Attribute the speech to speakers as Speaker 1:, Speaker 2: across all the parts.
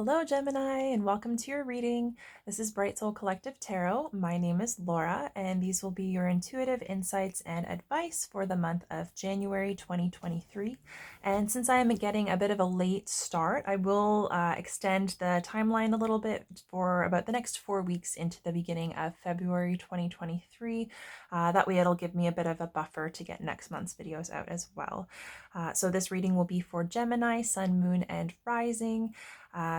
Speaker 1: Hello, Gemini, and welcome to your reading. This is Bright Soul Collective Tarot. My name is Laura, and these will be your intuitive insights and advice for the month of January 2023. And since I am getting a bit of a late start, I will extend the timeline a little bit for about the next 4 weeks into the beginning of February 2023. That way, it'll give me a bit of a buffer to get next month's videos out as well. So this reading will be for Gemini, Sun, Moon, and Rising.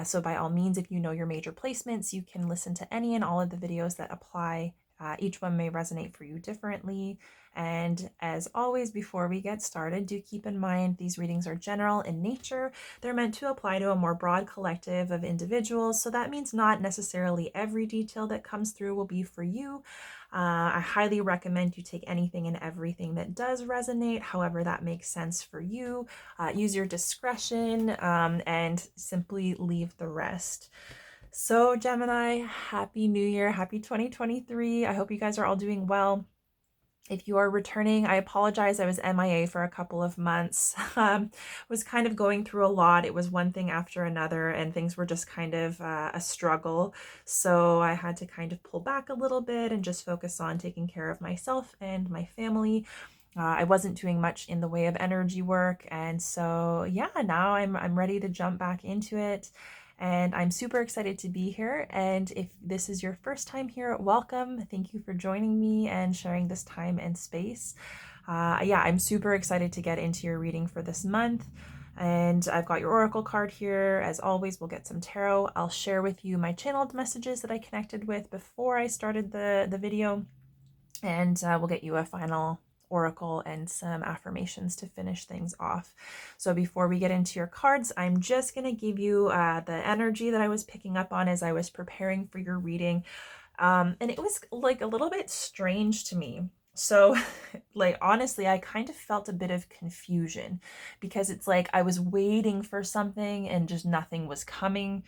Speaker 1: So by all means, if you know your major placements, you can listen to any and all of the videos that apply. Each one may resonate for you differently. And as always, before we get started, do keep in mind these readings are general in nature. They're meant to apply to a more broad collective of individuals. So that means not necessarily every detail that comes through will be for you. I highly recommend you take anything and everything that does resonate, however that makes sense for you. Use your discretion and simply leave the rest. So Gemini, Happy New Year, Happy 2023. I hope you guys are all doing well. If you are returning, I apologize. I was MIA for a couple of months. Was kind of going through a lot. It was one thing after another, and things were just kind of a struggle. So I had to kind of pull back a little bit and just focus on taking care of myself and my family. I wasn't doing much in the way of energy work, and so yeah, now I'm ready to jump back into it. And I'm super excited to be here. And if this is your first time here, welcome. Thank you for joining me and sharing this time and space. Yeah, I'm super excited to get into your reading for this month. And I've got your oracle card here. As always, we'll get some tarot. I'll share with you my channeled messages that I connected with before I started the video. And we'll get you a final oracle and some affirmations to finish things off. So before we get into your cards, I'm just going to give you the energy that I was picking up on as I was preparing for your reading. And it was like a little bit strange to me. So like honestly, I kind of felt a bit of confusion because it's like I was waiting for something and just nothing was coming.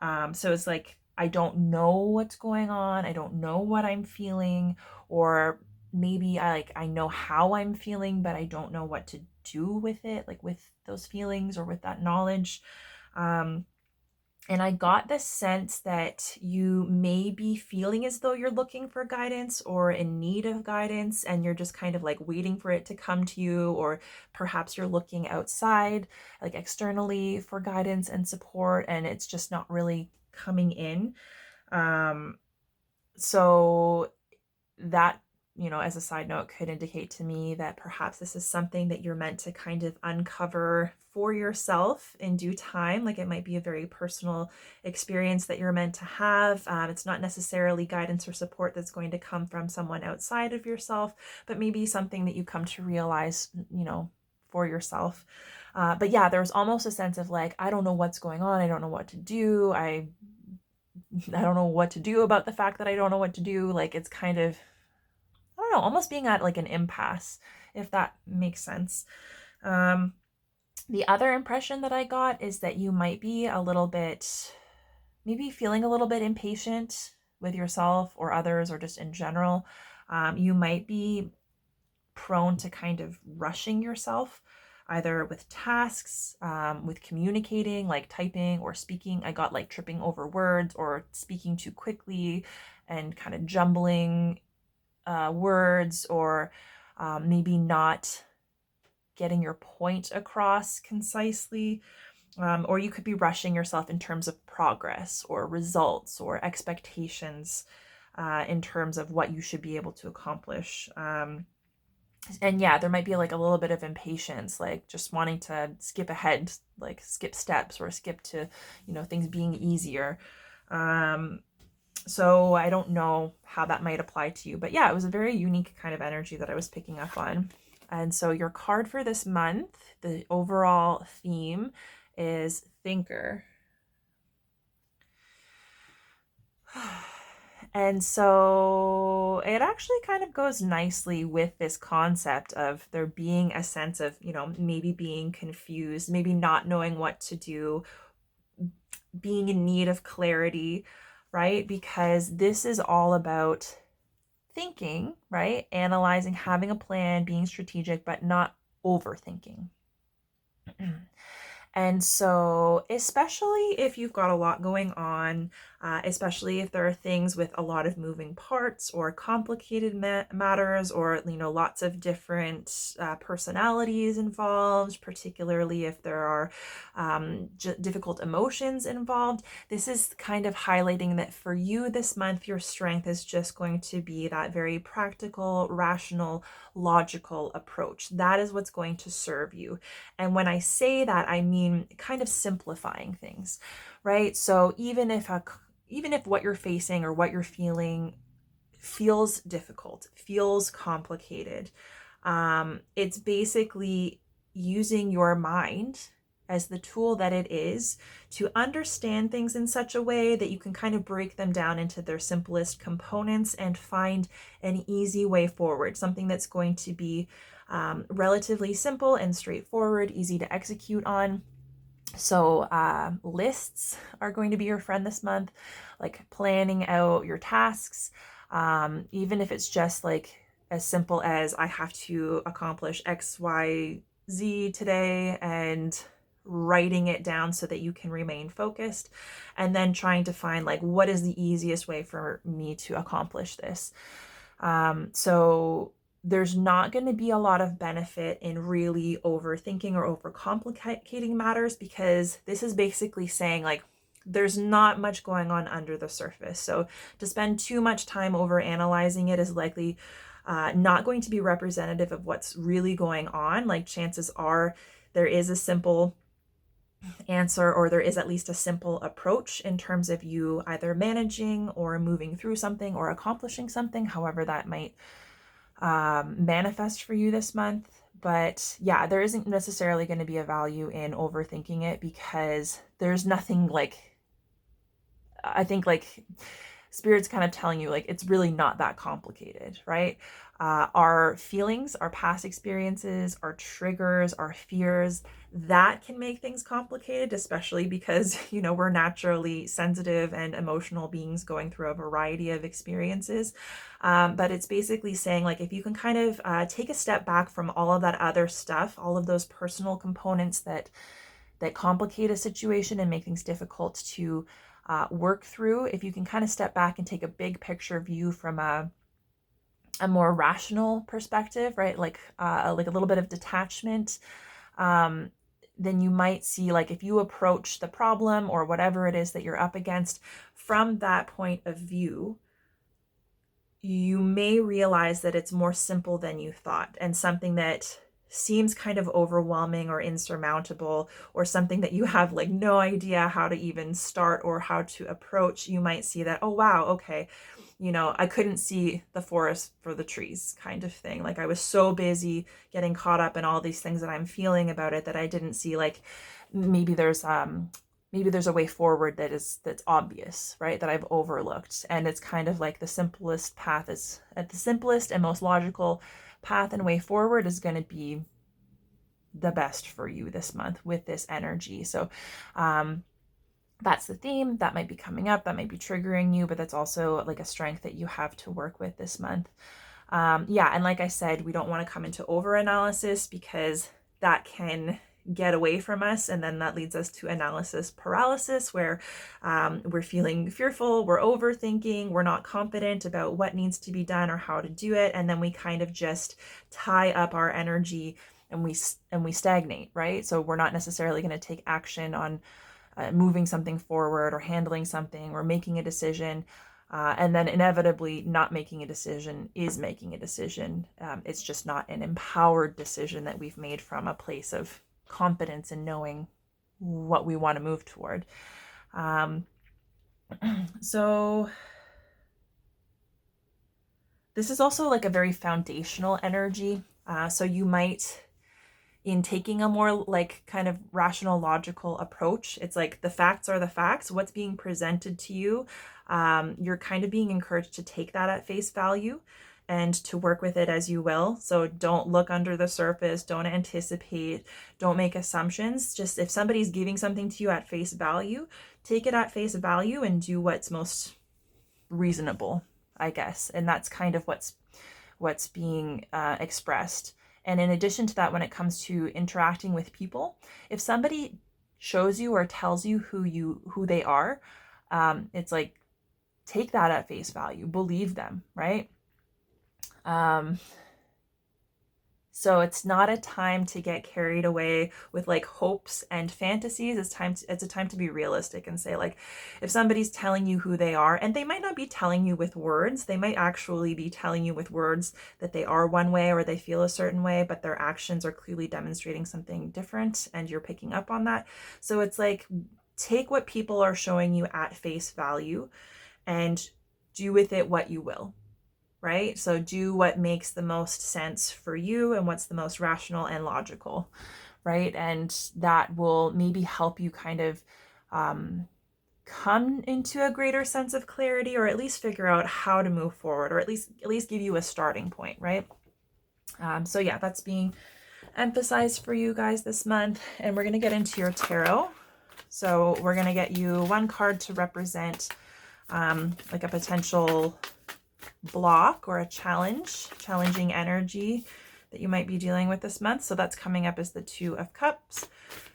Speaker 1: So it's like I don't know what's going on. I don't know what I'm feeling, or maybe I know how I'm feeling, but I don't know what to do with it, like with those feelings or with that knowledge. And I got the sense that you may be feeling as though you're looking for guidance or in need of guidance, and you're just kind of like waiting for it to come to you, or perhaps you're looking outside, like externally, for guidance and support, and it's just not really coming in. So that, as a side note, could indicate to me that perhaps this is something that you're meant to kind of uncover for yourself in due time. Like it might be a very personal experience that you're meant to have. It's not necessarily guidance or support that's going to come from someone outside of yourself, but maybe something that you come to realize, for yourself. But yeah, there was almost a sense of like, I don't know what's going on. I don't know what to do. I don't know what to do about the fact that I don't know what to do. Like it's kind of, I don't know, almost being at like an impasse, if that makes sense. The other impression that I got is that you might be a little bit, maybe feeling a little bit impatient with yourself or others, or just in general. You might be prone to kind of rushing yourself, either with tasks, with communicating, like typing or speaking. I got like tripping over words or speaking too quickly and kind of jumbling words, or maybe not getting your point across concisely. Or you could be rushing yourself in terms of progress or results or expectations, in terms of what you should be able to accomplish. And yeah, there might be like a little bit of impatience, like just wanting to skip ahead, like skip steps or skip to, things being easier. So I don't know how that might apply to you, but yeah, it was a very unique kind of energy that I was picking up on. And so your card for this month, the overall theme is thinker. And so it actually kind of goes nicely with this concept of there being a sense of, maybe being confused, maybe not knowing what to do, being in need of clarity, right? Because this is all about thinking, right? Analyzing, having a plan, being strategic, but not overthinking. And so, especially if you've got a lot going on, especially if there are things with a lot of moving parts or complicated matters, or lots of different personalities involved, particularly if there are difficult emotions involved, this is kind of highlighting that for you this month, your strength is just going to be that very practical, rational, logical approach. That is what's going to serve you. And when I say that, I mean kind of simplifying things, right? So even if what you're facing or what you're feeling feels difficult, feels complicated, it's basically using your mind as the tool that it is to understand things in such a way that you can kind of break them down into their simplest components and find an easy way forward, something that's going to be relatively simple and straightforward, easy to execute on. So lists are going to be your friend this month, like planning out your tasks, even if it's just like as simple as I have to accomplish X, Y, Z today, and writing it down so that you can remain focused, and then trying to find like what is the easiest way for me to accomplish this. So there's not going to be a lot of benefit in really overthinking or overcomplicating matters, because this is basically saying like there's not much going on under the surface. So to spend too much time over analyzing it is likely not going to be representative of what's really going on. Like chances are there is a simple answer, or there is at least a simple approach in terms of you either managing or moving through something or accomplishing something, however that might manifest for you this month. But yeah, there isn't necessarily going to be a value in overthinking it, because there's nothing like, I think like Spirit's kind of telling you like it's really not that complicated, right? Our feelings, our past experiences, our triggers, our fears, that can make things complicated, especially because, we're naturally sensitive and emotional beings going through a variety of experiences. But it's basically saying like if you can kind of take a step back from all of that other stuff, all of those personal components that complicate a situation and make things difficult to work through, if you can kind of step back and take a big picture view from a more rational perspective, right? Like a little bit of detachment, then you might see like if you approach the problem or whatever it is that you're up against from that point of view, you may realize that it's more simple than you thought, and something that seems kind of overwhelming or insurmountable, or something that you have like no idea how to even start or how to approach, you might see that, oh wow, okay, I couldn't see the forest for the trees kind of thing. Like I was so busy getting caught up in all these things that I'm feeling about it that I didn't see like maybe there's a way forward that's obvious, right? That I've overlooked. And it's kind of like the simplest path is at the simplest and most logical path and way forward is going to be the best for you this month with this energy. So, that's the theme that might be coming up, that might be triggering you, but that's also like a strength that you have to work with this month. Yeah. And like I said, we don't want to come into over analysis, because that can get away from us, and then that leads us to analysis paralysis, where we're feeling fearful, we're overthinking, we're not confident about what needs to be done or how to do it, and then we kind of just tie up our energy and we stagnate, right? So we're not necessarily going to take action on moving something forward or handling something or making a decision. And then inevitably not making a decision is making a decision. It's just not an empowered decision that we've made from a place of confidence in knowing what we want to move toward. So this is also like a very foundational energy. So you might, in taking a more like kind of rational, logical approach, it's like the facts are the facts. What's being presented to you, you're kind of being encouraged to take that at face value and to work with it as you will. So don't look under the surface, don't anticipate, don't make assumptions. Just if somebody's giving something to you at face value, take it at face value and do what's most reasonable, I guess. And that's kind of what's being expressed. And in addition to that, when it comes to interacting with people, if somebody shows you or tells you who they are, it's like, take that at face value, believe them, right? So it's not a time to get carried away with like hopes and fantasies. It's a time to be realistic and say, like, if somebody's telling you who they are, and they might not be telling you with words, they might actually be telling you with words that they are one way or they feel a certain way, but their actions are clearly demonstrating something different and you're picking up on that. So it's like, take what people are showing you at face value and do with it what you will. Right? So do what makes the most sense for you and what's the most rational and logical, right? And that will maybe help you kind of come into a greater sense of clarity, or at least figure out how to move forward, or at least give you a starting point, right? So yeah, that's being emphasized for you guys this month. And we're going to get into your tarot. So we're going to get you one card to represent like a potential block or a challenging energy that you might be dealing with this month. So that's coming up as the Two of Cups.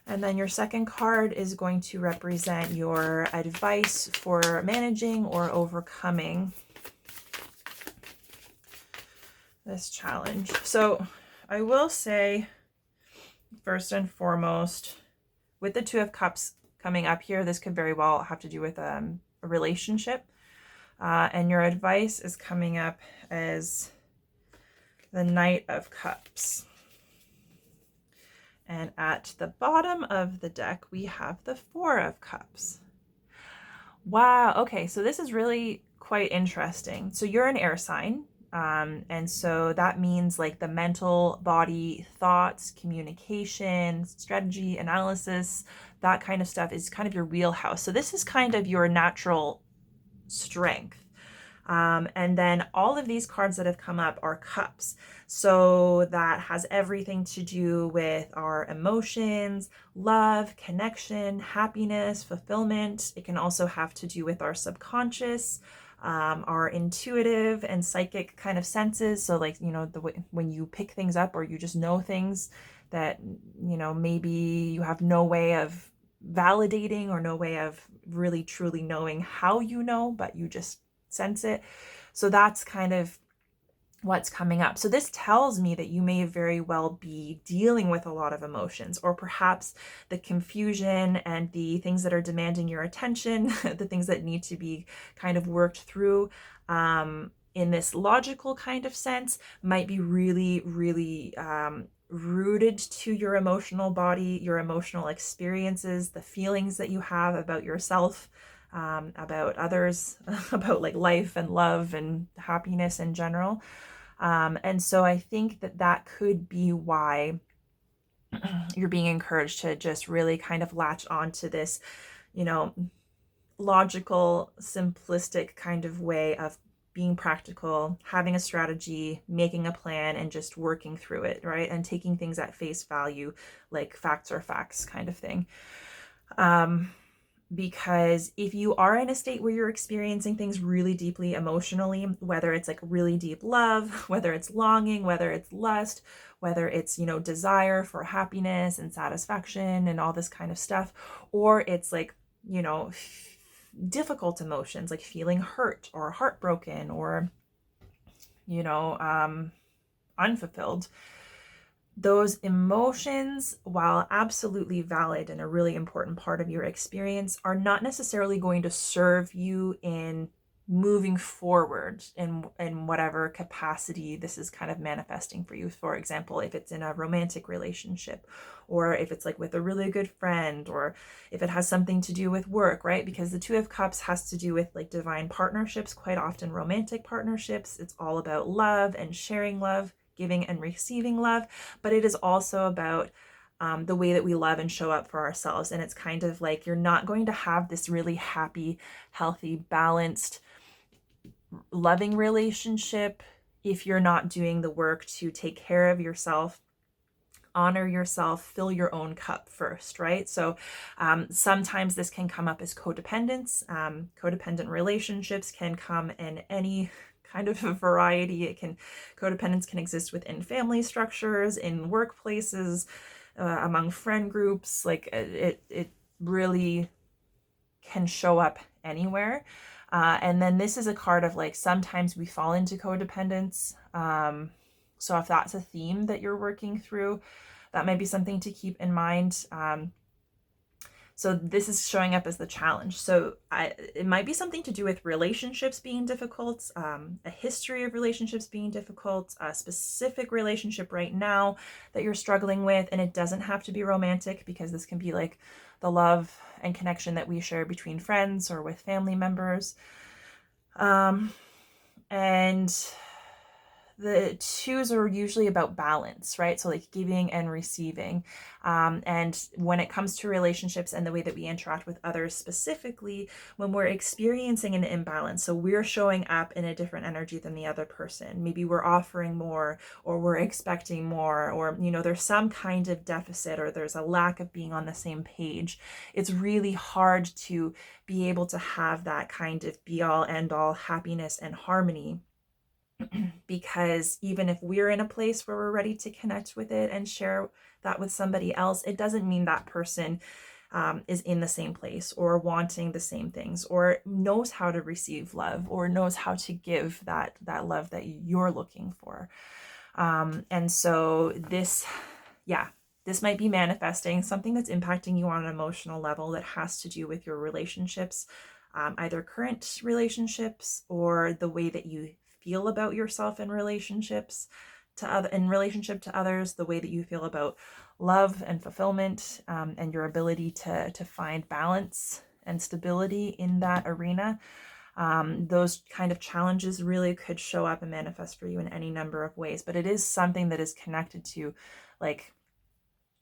Speaker 1: And then your second card is going to represent your advice for managing or overcoming this challenge. So I will say, first and foremost, with the Two of Cups coming up here, this could very well have to do with a relationship. And your advice is coming up as the Knight of Cups. And at the bottom of the deck, we have the Four of Cups. Wow. Okay. So this is really quite interesting. So you're an air sign. And so that means like the mental body, thoughts, communication, strategy, analysis, that kind of stuff is kind of your wheelhouse. So this is kind of your natural strength. And then all of these cards that have come up are cups. So that has everything to do with our emotions, love, connection, happiness, fulfillment. It can also have to do with our subconscious, our intuitive and psychic kind of senses. So like, the way when you pick things up or you just know things that, maybe you have no way of validating or no way of really truly knowing how you know, but you just sense it. So that's kind of what's coming up. So this tells me that you may very well be dealing with a lot of emotions, or perhaps the confusion and the things that are demanding your attention, the things that need to be kind of worked through in this logical kind of sense might be really, really rooted to your emotional body, your emotional experiences, the feelings that you have about yourself, about others, about like life and love and happiness in general. And so I think that could be why you're being encouraged to just really kind of latch on to this, logical, simplistic kind of way of being practical, having a strategy, making a plan, and just working through it, right? And taking things at face value, like facts are facts kind of thing. Because if you are in a state where you're experiencing things really deeply emotionally, whether it's like really deep love, whether it's longing, whether it's lust, whether it's, desire for happiness and satisfaction and all this kind of stuff, or it's like, difficult emotions like feeling hurt or heartbroken or, unfulfilled. Those emotions, while absolutely valid and a really important part of your experience, are not necessarily going to serve you in moving forward in whatever capacity this is kind of manifesting for you. For example, if it's in a romantic relationship, or if it's like with a really good friend, or if it has something to do with work, right? Because the Two of Cups has to do with like divine partnerships, quite often romantic partnerships. It's all about love and sharing love, giving and receiving love, but it is also about the way that we love and show up for ourselves. And it's kind of like you're not going to have this really happy, healthy, balanced, loving relationship if you're not doing the work to take care of yourself, honor yourself, fill your own cup first, right? So sometimes this can come up as codependence. Codependent relationships can come in any kind of a variety. Codependence can exist within family structures, in workplaces, among friend groups. Like it really can show up anywhere. And then this is a card of like, sometimes we fall into codependence. So if that's a theme that you're working through, that might be something to keep in mind. So this is showing up as the challenge. So it might be something to do with relationships being difficult, a history of relationships being difficult, a specific relationship right now that you're struggling with. And it doesn't have to be romantic, because this can be like the love and connection that we share between friends or with family members. And the twos are usually about balance, right? So like giving and receiving. And when it comes to relationships and the way that we interact with others, specifically when we're experiencing an imbalance, so we're showing up in a different energy than the other person. Maybe we're offering more, or we're expecting more, or, you know, there's some kind of deficit, or there's a lack of being on the same page. It's really hard to be able to have that kind of be all end all happiness and harmony, because even if we're in a place where we're ready to connect with it and share that with somebody else, it doesn't mean that person is in the same place or wanting the same things, or knows how to receive love, or knows how to give that love that you're looking for. And so this might be manifesting something that's impacting you on an emotional level that has to do with your relationships, either current relationships or the way that you feel about yourself in relationships in relationship to others, the way that you feel about love and fulfillment, and your ability to find balance and stability in that arena. Those kind of challenges really could show up and manifest for you in any number of ways, but it is something that is connected to, like,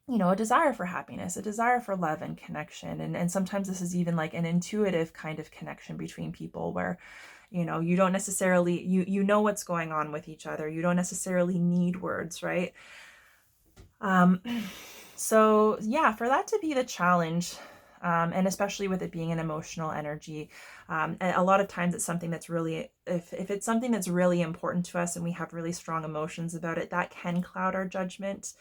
Speaker 1: you know, a desire for happiness, a desire for love and connection. And sometimes this is even like an intuitive kind of connection between people where, you know, you don't necessarily, you know what's going on with each other. You don't necessarily need words, right? So yeah, for that to be the challenge, and especially with it being an emotional energy, and a lot of times it's something that's really, if it's something that's really important to us and we have really strong emotions about it, that can cloud our judgment.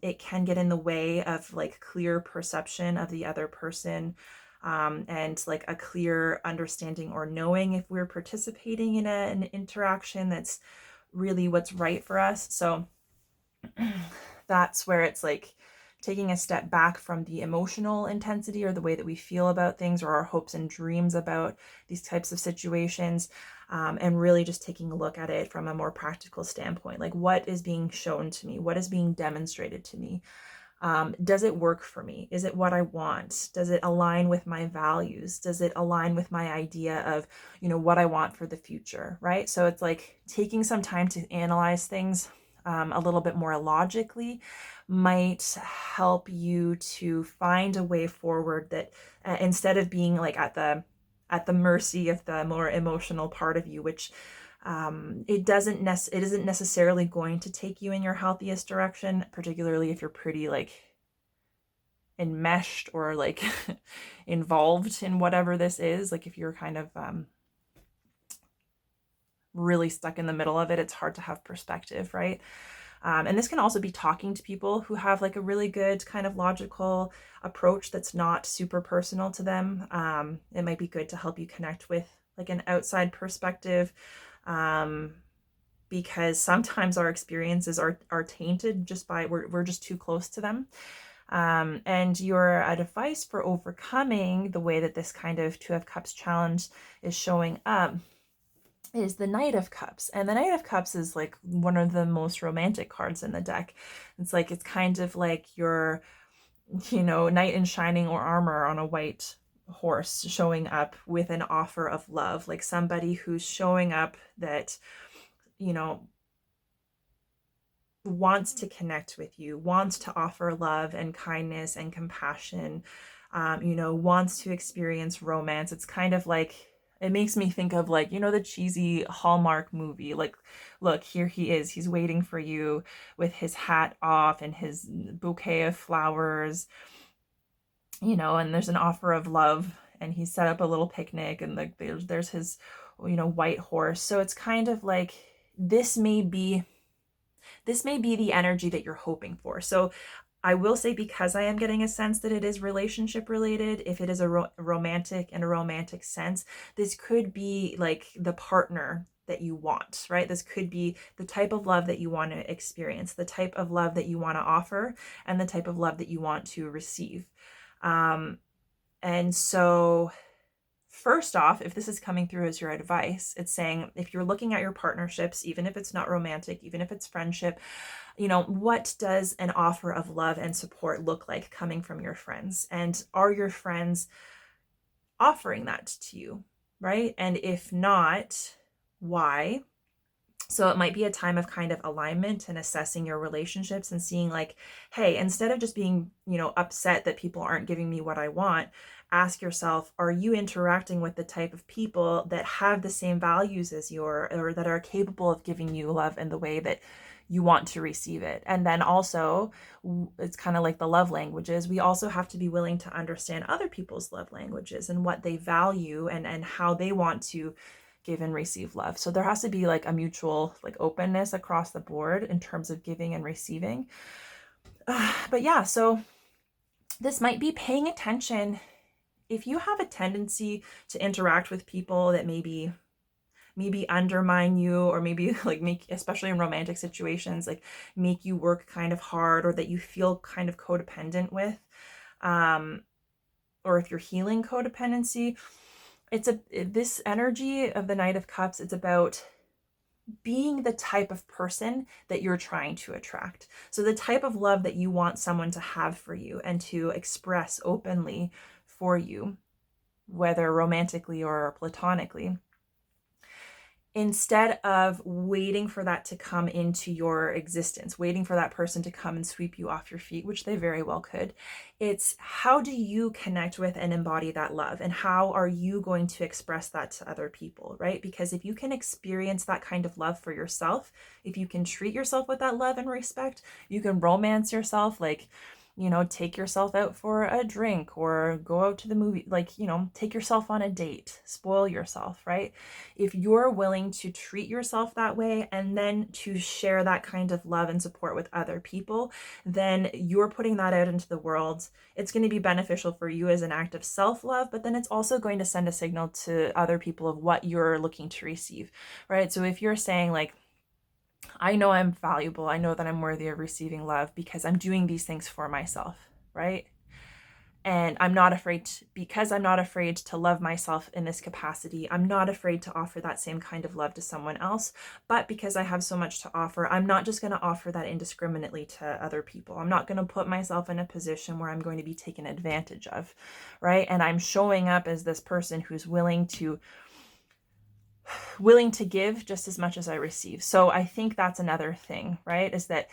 Speaker 1: It can get in the way of like clear perception of the other person, and like a clear understanding or knowing if we're participating in an interaction that's really what's right for us. So that's where it's like taking a step back from the emotional intensity or the way that we feel about things, or our hopes and dreams about these types of situations, and really just taking a look at it from a more practical standpoint. Like, what is being shown to me? What is being demonstrated to me? Does it work for me? Is it what I want? Does it align with my values? Does it align with my idea of, you know, what I want for the future, right? So it's like taking some time to analyze things a little bit more logically might help you to find a way forward that, instead of being like at the mercy of the more emotional part of you, which it isn't necessarily going to take you in your healthiest direction, particularly if you're pretty like enmeshed or like involved in whatever this is. Like if you're kind of really stuck in the middle of it, it's hard to have perspective, right? And this can also be talking to people who have like a really good kind of logical approach that's not super personal to them. It might be good to help you connect with like an outside perspective, because sometimes our experiences are tainted just by we're just too close to them. And your advice for overcoming the way that this kind of Two of Cups challenge is showing up is the Knight of Cups. And the Knight of Cups is like one of the most romantic cards in the deck. It's like, it's kind of like your, you know, knight in shining or armor on a white horse showing up with an offer of love, like somebody who's showing up that, you know, wants to connect with you, wants to offer love and kindness and compassion, you know, wants to experience romance. It's kind of like, it makes me think of like, you know, the cheesy Hallmark movie, like, look, here he is, he's waiting for you with his hat off and his bouquet of flowers, you know, and there's an offer of love, and he set up a little picnic, and like there's his, you know, white horse. So it's kind of like, this may be the energy that you're hoping for. So I will say, because I am getting a sense that it is relationship related, if it is a romantic in a romantic sense, this could be like the partner that you want, right? This could be the type of love that you want to experience, the type of love that you want to offer, and the type of love that you want to receive. And so, first off, if this is coming through as your advice, it's saying if you're looking at your partnerships, even if it's not romantic, even if it's friendship, what does an offer of love and support look like coming from your friends? And are your friends offering that to you, right? And if not, why? So it might be a time of kind of alignment and assessing your relationships and seeing like, hey, instead of just being, upset that people aren't giving me what I want, ask yourself, are you interacting with the type of people that have the same values as you, or that are capable of giving you love in the way that you want to receive it? And then also, it's kind of like the love languages. We also have to be willing to understand other people's love languages and what they value and how they want to give and receive love. So there has to be like a mutual like openness across the board in terms of giving and receiving. But yeah, so this might be paying attention. If you have a tendency to interact with people that maybe undermine you, or maybe like make, especially in romantic situations, like make you work kind of hard, or that you feel kind of codependent with, or if you're healing codependency, this energy of the Knight of Cups, it's about being the type of person that you're trying to attract. So the type of love that you want someone to have for you and to express openly for you, whether romantically or platonically, instead of waiting for that to come into your existence, waiting for that person to come and sweep you off your feet, which they very well could. It's how do you connect with and embody that love? And how are you going to express that to other people, right? Because if you can experience that kind of love for yourself, if you can treat yourself with that love and respect, you can romance yourself, like, take yourself out for a drink or go out to the movie, like, take yourself on a date, spoil yourself, right? If you're willing to treat yourself that way and then to share that kind of love and support with other people, then you're putting that out into the world. It's going to be beneficial for you as an act of self-love, but then it's also going to send a signal to other people of what you're looking to receive, right? So if you're saying like, I know I'm valuable, I know that I'm worthy of receiving love because I'm doing these things for myself, right? And I'm not afraid because I'm not afraid to love myself in this capacity. I'm not afraid to offer that same kind of love to someone else. But because I have so much to offer, I'm not just going to offer that indiscriminately to other people. I'm not going to put myself in a position where I'm going to be taken advantage of, right? And I'm showing up as this person who's willing to give just as much as I receive. So I think that's another thing, right? Is that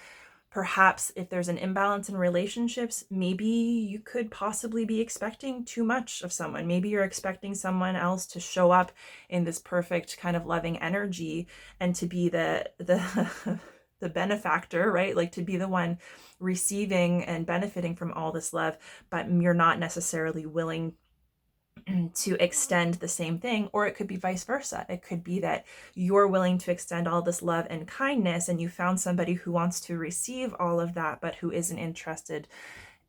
Speaker 1: perhaps if there's an imbalance in relationships, maybe you could possibly be expecting too much of someone. Maybe you're expecting someone else to show up in this perfect kind of loving energy and to be the the benefactor, right? Like to be the one receiving and benefiting from all this love, but you're not necessarily willing to extend the same thing. Or it could be vice versa. It could be that you're willing to extend all this love and kindness, and you found somebody who wants to receive all of that, but who isn't interested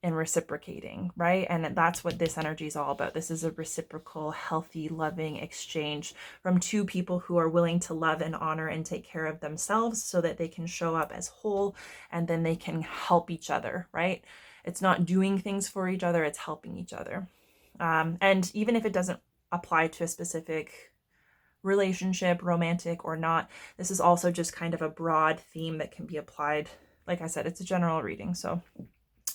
Speaker 1: in reciprocating, right? And that's what this energy is all about. This is a reciprocal, healthy, loving exchange from two people who are willing to love and honor and take care of themselves so that they can show up as whole, and then they can help each other, right? It's not doing things for each other, it's helping each other. And even if it doesn't apply to a specific relationship, romantic or not, this is also just kind of a broad theme that can be applied. Like I said, it's a general reading. So,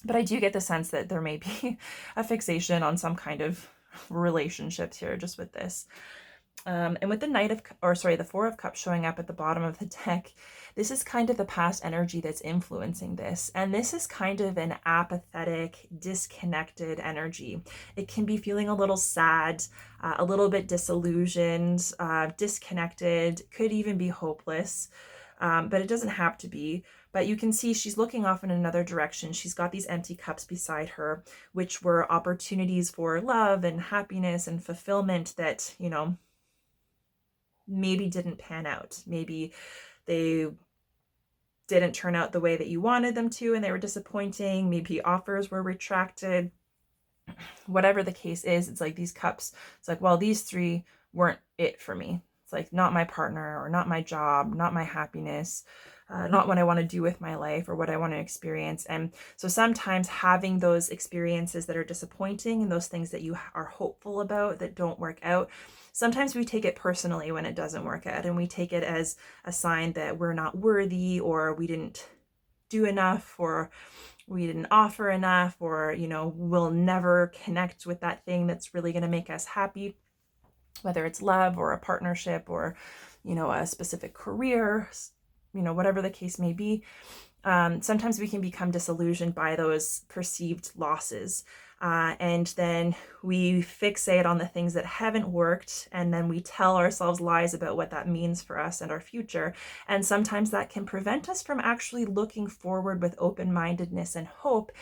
Speaker 1: but I do get the sense that there may be a fixation on some kind of relationships here just with this. And with the Four of Cups showing up at the bottom of the deck, this is kind of the past energy that's influencing this. And this is kind of an apathetic, disconnected energy. It can be feeling a little sad, a little bit disillusioned, disconnected, could even be hopeless. But it doesn't have to be. But you can see she's looking off in another direction. She's got these empty cups beside her, which were opportunities for love and happiness and fulfillment that, maybe didn't pan out. Maybe they didn't turn out the way that you wanted them to and they were disappointing. Maybe offers were retracted. Whatever the case is, it's like these cups, it's like, well, these three weren't it for me. It's like not my partner or not my job, not my happiness, not what I want to do with my life or what I want to experience. And so sometimes having those experiences that are disappointing and those things that you are hopeful about that don't work out, sometimes we take it personally when it doesn't work out, and we take it as a sign that we're not worthy, or we didn't do enough, or we didn't offer enough, or, we'll never connect with that thing that's really going to make us happy, whether it's love or a partnership or, a specific career, whatever the case may be. Sometimes we can become disillusioned by those perceived losses. And then we fixate on the things that haven't worked, and then we tell ourselves lies about what that means for us and our future. And sometimes that can prevent us from actually looking forward with open-mindedness and hope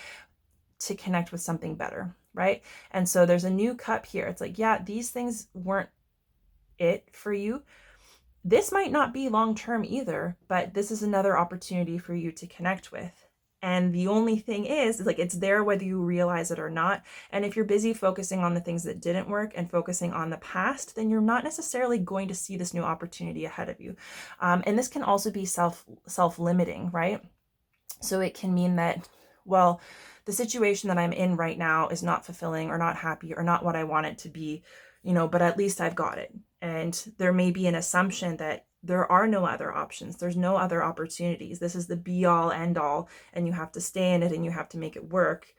Speaker 1: to connect with something better, right? And so there's a new cup here. It's like, yeah, these things weren't it for you. This might not be long-term either, but this is another opportunity for you to connect with. And the only thing is like, it's there whether you realize it or not. And if you're busy focusing on the things that didn't work and focusing on the past, then you're not necessarily going to see this new opportunity ahead of you. And this can also be self-limiting, right? So it can mean that, well, the situation that I'm in right now is not fulfilling or not happy or not what I want it to be, but at least I've got it. And there may be an assumption that there are no other options. There's no other opportunities. This is the be all end all, and you have to stay in it and you have to make it work.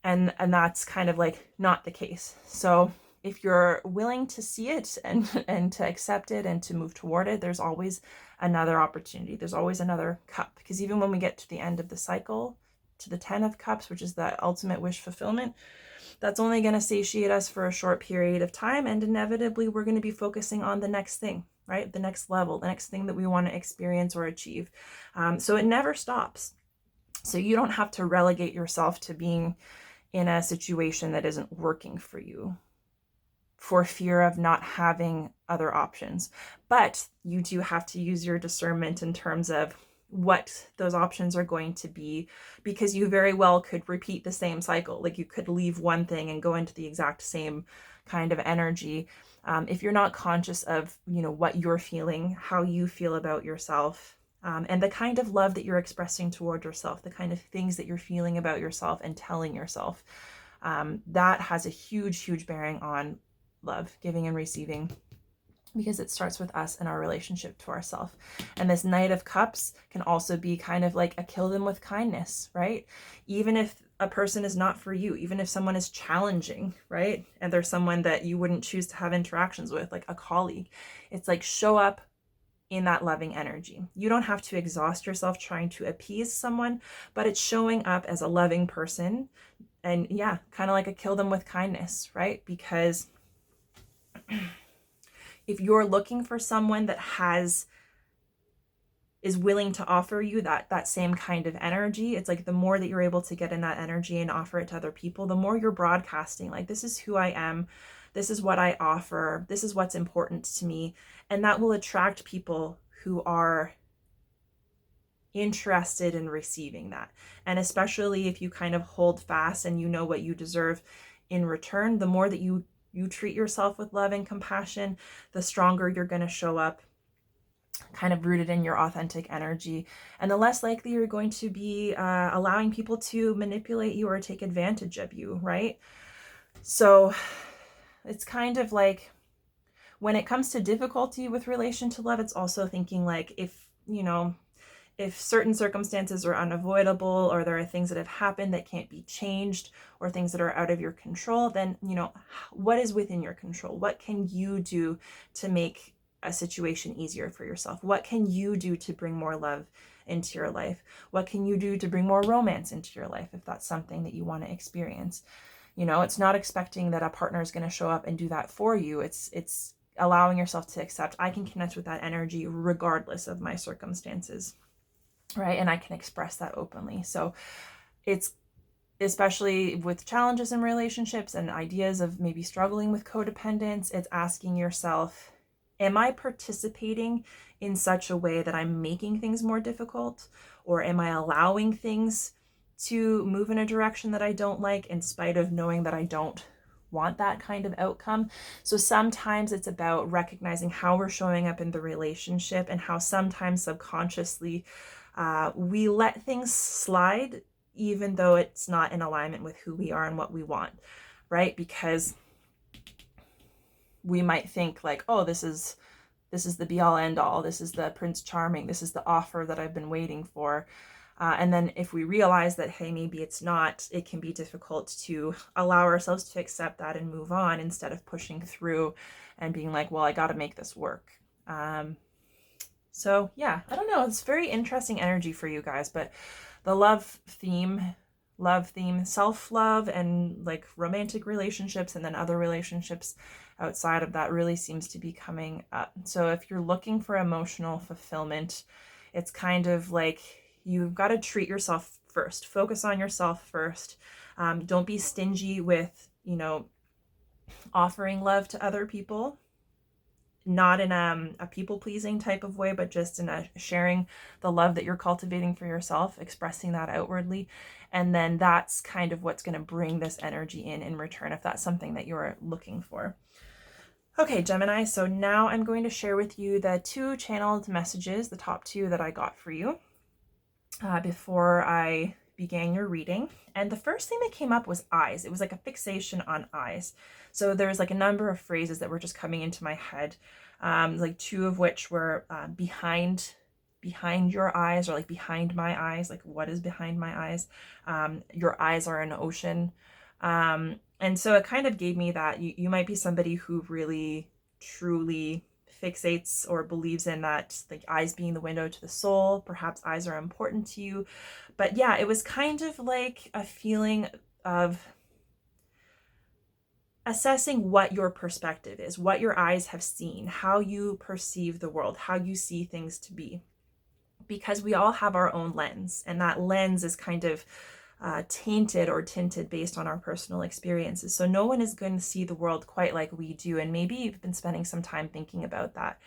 Speaker 1: And that's kind of like not the case. So if you're willing to see it and to accept it and to move toward it, there's always another opportunity. There's always another cup. Because even when we get to the end of the cycle, to the 10 of Cups, which is the ultimate wish fulfillment, that's only going to satiate us for a short period of time. And inevitably, we're going to be focusing on the next thing, right? The next level, the next thing that we want to experience or achieve. So it never stops. So you don't have to relegate yourself to being in a situation that isn't working for you for fear of not having other options. But you do have to use your discernment in terms of what those options are going to be, because you very well could repeat the same cycle. Like you could leave one thing and go into the exact same kind of energy. If you're not conscious of, what you're feeling, how you feel about yourself, and the kind of love that you're expressing toward yourself, the kind of things that you're feeling about yourself and telling yourself, that has a huge, huge bearing on love, giving and receiving, because it starts with us and our relationship to ourselves. And this Knight of Cups can also be kind of like a kill them with kindness, right? Even if a person is not for you, even if someone is challenging, right? And there's someone that you wouldn't choose to have interactions with, like a colleague. It's like, show up in that loving energy. You don't have to exhaust yourself trying to appease someone, but it's showing up as a loving person. And yeah, kind of like a kill them with kindness, right? Because if you're looking for someone that is willing to offer you that same kind of energy, it's like the more that you're able to get in that energy and offer it to other people, the more you're broadcasting, like, this is who I am, this is what I offer, this is what's important to me. And that will attract people who are interested in receiving that. And especially if you kind of hold fast and you know what you deserve in return, the more that you treat yourself with love and compassion, the stronger you're going to show up, kind of rooted in your authentic energy, and the less likely you're going to be allowing people to manipulate you or take advantage of you, right? So it's kind of like, when it comes to difficulty with relation to love, it's also thinking like, if certain circumstances are unavoidable, or there are things that have happened that can't be changed, or things that are out of your control, then, what is within your control? What can you do to make a situation easier for yourself? What can you do to bring more love into your life? What can you do to bring more romance into your life, if that's something that you want to experience? It's not expecting that a partner is going to show up and do that for you. It's allowing yourself to accept, I can connect with that energy regardless of my circumstances, right? And I can express that openly. So it's, especially with challenges in relationships and ideas of maybe struggling with codependence, it's asking yourself, Am I participating in such a way that I'm making things more difficult? Or am I allowing things to move in a direction that I don't like in spite of knowing that I don't want that kind of outcome? So sometimes it's about recognizing how we're showing up in the relationship and how sometimes subconsciously we let things slide even though it's not in alignment with who we are and what we want, right? Because we might think like, oh, this is the be all end all. This is the Prince Charming. This is the offer that I've been waiting for. And then if we realize that, hey, maybe it's not, it can be difficult to allow ourselves to accept that and move on instead of pushing through and being like, well, I got to make this work. So yeah, I don't know. It's very interesting energy for you guys, but the love theme, self-love and like romantic relationships and then other relationships outside of that really seems to be coming up. So if you're looking for emotional fulfillment, it's kind of like you've got to treat yourself first. Focus on yourself first. Don't be stingy with, offering love to other people. Not in a people-pleasing type of way, but just in a sharing the love that you're cultivating for yourself, expressing that outwardly. And then that's kind of what's going to bring this energy in return, if that's something that you're looking for. Okay, Gemini, so now I'm going to share with you the 2 channeled messages, the top 2 that I got for you before I began your reading. And the first thing that came up was eyes. It was like a fixation on eyes. So there was like a number of phrases that were just coming into my head, like 2 of which were behind your eyes, or like behind my eyes, like what is behind my eyes? Your eyes are an ocean. And so it kind of gave me that you might be somebody who really, truly fixates or believes in that, like eyes being the window to the soul. Perhaps eyes are important to you. But yeah, it was kind of like a feeling of assessing what your perspective is, what your eyes have seen, how you perceive the world, how you see things to be. Because we all have our own lens, and that lens is kind of tainted or tinted based on our personal experiences. So no one is going to see the world quite like we do. And maybe you've been spending some time thinking about that,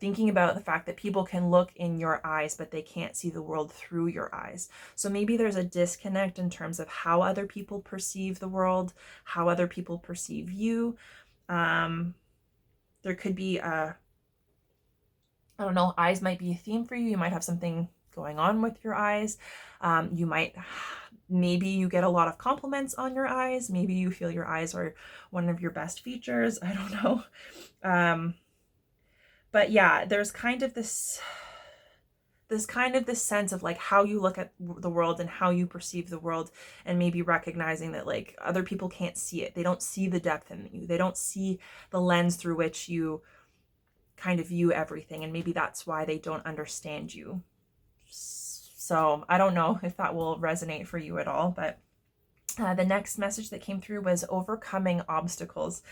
Speaker 1: thinking about the fact that people can look in your eyes, but they can't see the world through your eyes. So maybe there's a disconnect in terms of how other people perceive the world, how other people perceive you. There could be I don't know, eyes might be a theme for you. You might have something going on with your eyes. Maybe you get a lot of compliments on your eyes. Maybe you feel your eyes are one of your best features. I don't know. But yeah, there's kind of this sense of like how you look at the world and how you perceive the world, and maybe recognizing that like other people can't see it. They don't see the depth in you. They don't see the lens through which you kind of view everything, and maybe that's why they don't understand you. So I don't know if that will resonate for you at all, but the next message that came through was overcoming obstacles.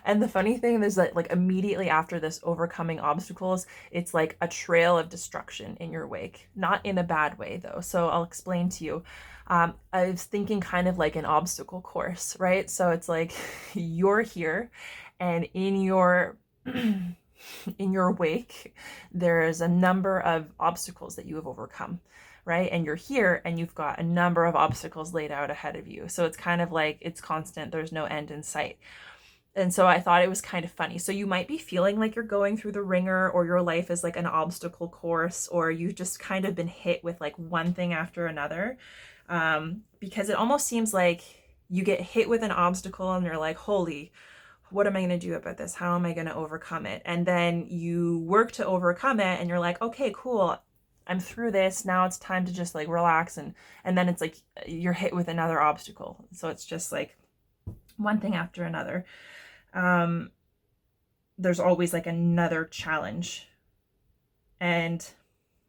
Speaker 1: And the funny thing is that like immediately after this overcoming obstacles, it's like a trail of destruction in your wake. Not in a bad way though. So I'll explain to you. I was thinking kind of like an obstacle course, right? So it's like you're here, and in your in your wake, there's a number of obstacles that you have overcome, right? And you're here and you've got a number of obstacles laid out ahead of you. So it's kind of like it's constant. There's no end in sight. And so I thought it was kind of funny. So you might be feeling like you're going through the ringer, or your life is like an obstacle course, or you've just kind of been hit with like one thing after another. Because it almost seems like you get hit with an obstacle and you're like, holy, what am I going to do about this? How am I going to overcome it? And then you work to overcome it and you're like, okay, cool. I'm through this. Now it's time to just like relax. And then it's like you're hit with another obstacle. So it's just like one thing after another. There's always like another challenge. And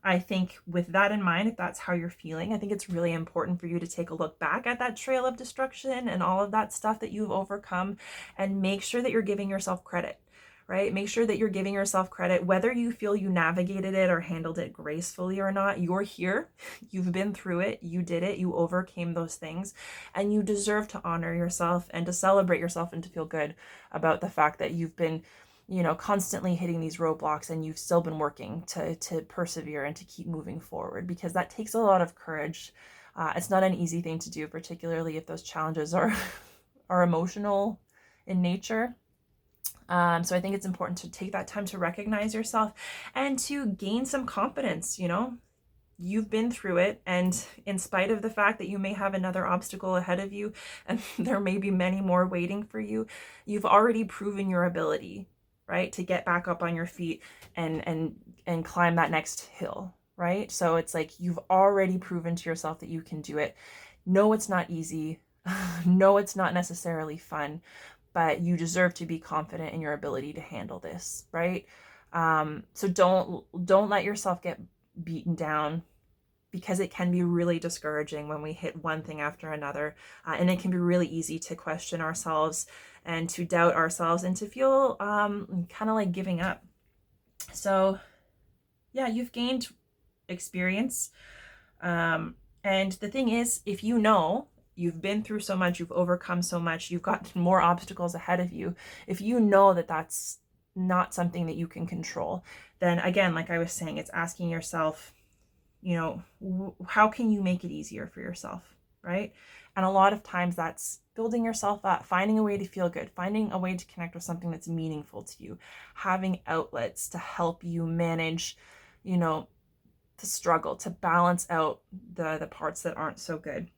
Speaker 1: I think with that in mind, if that's how you're feeling, I think it's really important for you to take a look back at that trail of destruction and all of that stuff that you've overcome, and make sure that you're giving yourself credit, right? Make sure that you're giving yourself credit, whether you feel you navigated it or handled it gracefully or not. You're here, you've been through it, you did it, you overcame those things, and you deserve to honor yourself and to celebrate yourself and to feel good about the fact that you've been constantly hitting these roadblocks, and you've still been working to persevere and to keep moving forward, because that takes a lot of courage. It's not an easy thing to do, particularly if those challenges are are emotional in nature. So I think it's important to take that time to recognize yourself and to gain some confidence. You've been through it, and in spite of the fact that you may have another obstacle ahead of you and there may be many more waiting for you, you've already proven your ability, right, to get back up on your feet and climb that next hill, right? So it's like you've already proven to yourself that you can do it. No, it's not easy. No, it's not necessarily fun, but you deserve to be confident in your ability to handle this, right? So don't let yourself get beaten down, because it can be really discouraging when we hit one thing after another, and it can be really easy to question ourselves and to doubt ourselves and to feel kind of like giving up. So yeah, you've gained experience, and the thing is, if you've been through so much, you've overcome so much, you've got more obstacles ahead of you, if you know that that's not something that you can control, then again, like I was saying, it's asking yourself, how can you make it easier for yourself, right? And a lot of times that's building yourself up, finding a way to feel good, finding a way to connect with something that's meaningful to you, having outlets to help you manage, the struggle, to balance out the parts that aren't so good.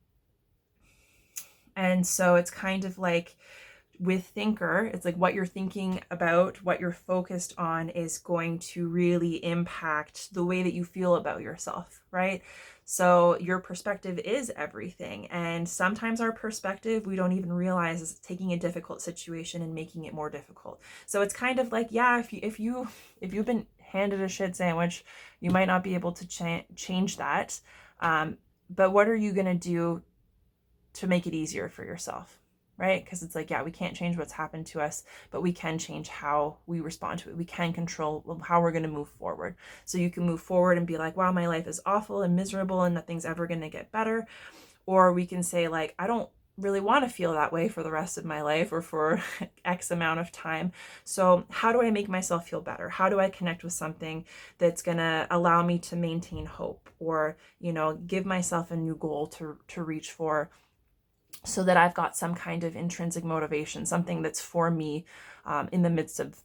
Speaker 1: And so it's kind of like with Thinker, it's like what you're thinking about, what you're focused on is going to really impact the way that you feel about yourself, right? So your perspective is everything. And sometimes our perspective, we don't even realize, is taking a difficult situation and making it more difficult. So it's kind of like, yeah, if you've been handed a shit sandwich, you might not be able to change that. But what are you going to do to make it easier for yourself? Right? Because it's like, yeah, we can't change what's happened to us, but we can change how we respond to it. We can control how we're going to move forward. So you can move forward and be like, wow, my life is awful and miserable and nothing's ever going to get better. Or we can say, like, I don't really want to feel that way for the rest of my life or for X amount of time. So how do I make myself feel better? How do I connect with something that's going to allow me to maintain hope, or, give myself a new goal to reach for, so that I've got some kind of intrinsic motivation, something that's for me in the midst of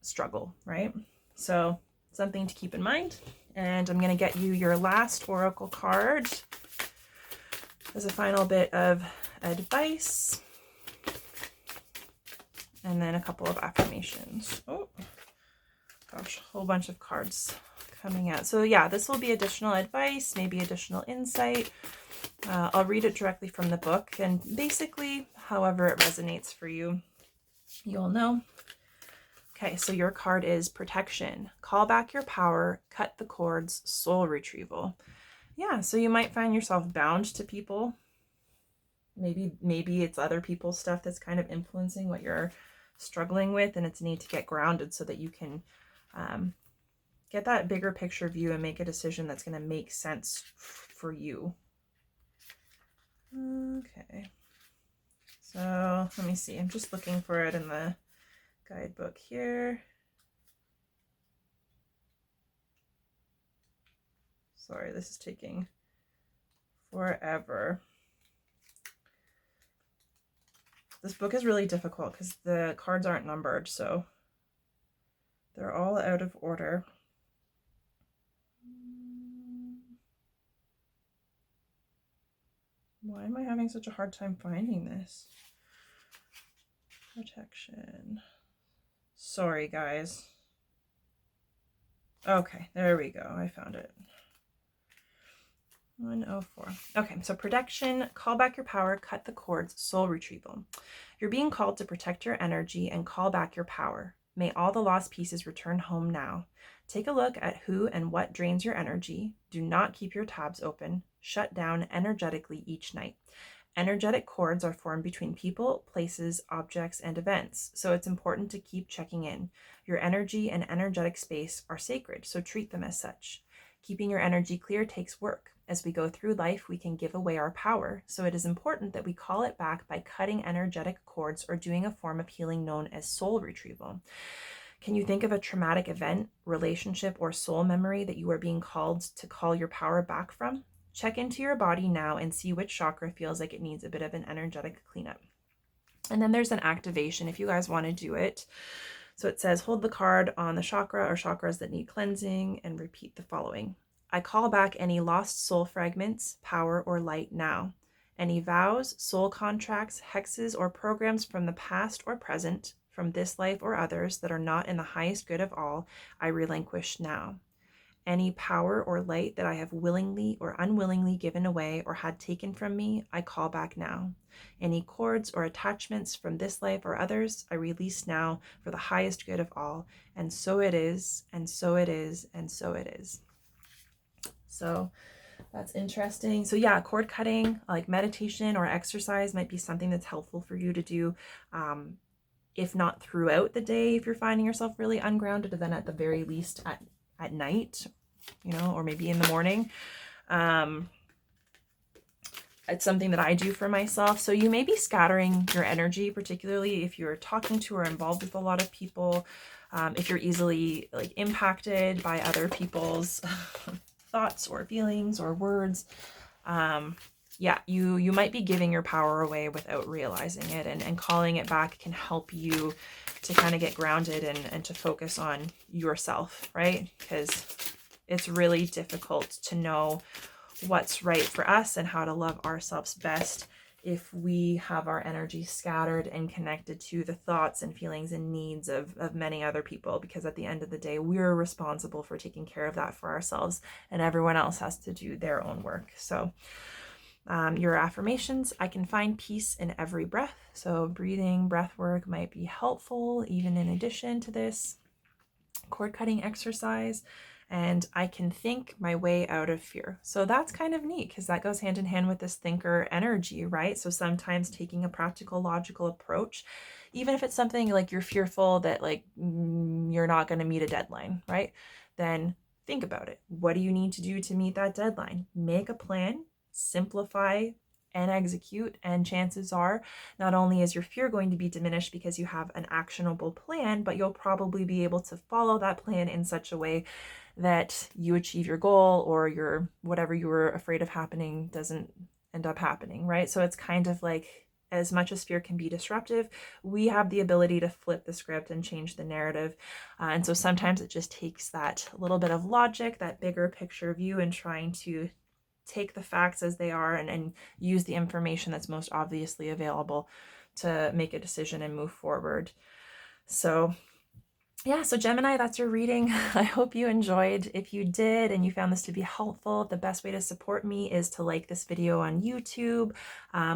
Speaker 1: struggle, right? So something to keep in mind. And I'm going to get you your last oracle card as a final bit of advice, and then a couple of affirmations. Oh gosh, a whole bunch of cards coming out. So yeah, this will be additional advice, maybe additional insight. I'll read it directly from the book, and basically however it resonates for you, you'll know. Okay, so your card is protection. Call back your power, cut the cords, soul retrieval. Yeah, so you might find yourself bound to people. Maybe it's other people's stuff that's kind of influencing what you're struggling with, and it's a need to get grounded so that you can get that bigger picture view and make a decision that's going to make sense for you. Okay, so let me see. I'm just looking for it in the guidebook here. Sorry, this is taking forever. This book is really difficult because the cards aren't numbered, so they're all out of order. Why am I having such a hard time finding this? Protection. Sorry, guys. Okay, there we go. I found it. 104. Okay, so protection, call back your power, cut the cords, soul retrieval. You're being called to protect your energy and call back your power. May all the lost pieces return home now. Take a look at who and what drains your energy. Do not keep your tabs open. Shut down energetically each night. Energetic cords are formed between people, places, objects, and events, so it's important to keep checking in. Your energy and energetic space are sacred, so treat them as such. Keeping your energy clear takes work. As we go through life, we can give away our power, so it is important that we call it back by cutting energetic cords or doing a form of healing known as soul retrieval. Can you think of a traumatic event, relationship, or soul memory that you are being called to call your power back from? Check into your body now and see which chakra feels like it needs a bit of an energetic cleanup. And then there's an activation if you guys want to do it. So it says, hold the card on the chakra or chakras that need cleansing and repeat the following. I call back any lost soul fragments, power, or light now. Any vows, soul contracts, hexes, or programs from the past or present, from this life or others that are not in the highest good of all, I relinquish now. Any power or light that I have willingly or unwillingly given away or had taken from me, I call back now. Any cords or attachments from this life or others, I release now for the highest good of all. And so it is, and so it is, and so it is. So that's interesting. So yeah, cord cutting, like meditation or exercise, might be something that's helpful for you to do. If not throughout the day, if you're finding yourself really ungrounded, then at the very least at night, or maybe in the morning. It's something that I do for myself. So you may be scattering your energy, particularly if you're talking to or involved with a lot of people, if you're easily like impacted by other people's thoughts or feelings or words. You might be giving your power away without realizing it, and calling it back can help you to kind of get grounded and to focus on yourself, right? Because it's really difficult to know what's right for us and how to love ourselves best if we have our energy scattered and connected to the thoughts and feelings and needs of many other people, because at the end of the day, we're responsible for taking care of that for ourselves, and everyone else has to do their own work. So your affirmations: I can find peace in every breath. So breathing, breath work might be helpful even in addition to this cord cutting exercise. And I can think my way out of fear. So that's kind of neat because that goes hand in hand with this thinker energy, right? So sometimes taking a practical, logical approach, even if it's something like you're fearful that you're not going to meet a deadline, right? Then think about it. What do you need to do to meet that deadline? Make a plan, simplify, and execute, and chances are not only is your fear going to be diminished because you have an actionable plan, but you'll probably be able to follow that plan in such a way that you achieve your goal, or your whatever you were afraid of happening doesn't end up happening, right? So it's kind of like, as much as fear can be disruptive, we have the ability to flip the script and change the narrative. And so sometimes it just takes that little bit of logic, that bigger picture view, and trying to take the facts as they are and use the information that's most obviously available to make a decision and move forward. So yeah, so Gemini, that's your reading. I hope you enjoyed. If you did and you found this to be helpful, the best way to support me is to like this video on YouTube,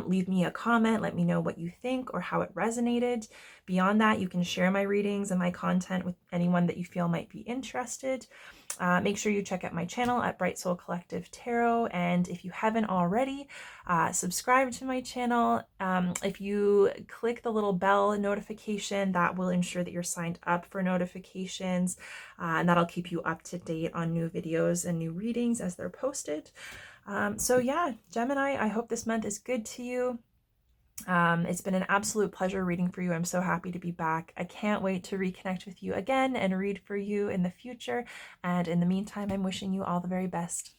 Speaker 1: leave me a comment, let me know what you think or how it resonated. Beyond that, you can share my readings and my content with anyone that you feel might be interested. Make sure you check out my channel at Bright Soul Collective Tarot, and if you haven't already, subscribe to my channel. If you click the little bell notification, that will ensure that you're signed up for notifications, and that'll keep you up to date on new videos and new readings as they're posted. So yeah, Gemini, I hope this month is good to you. It's been an absolute pleasure reading for you. I'm so happy to be back. I can't wait to reconnect with you again and read for you in the future. And in the meantime, I'm wishing you all the very best.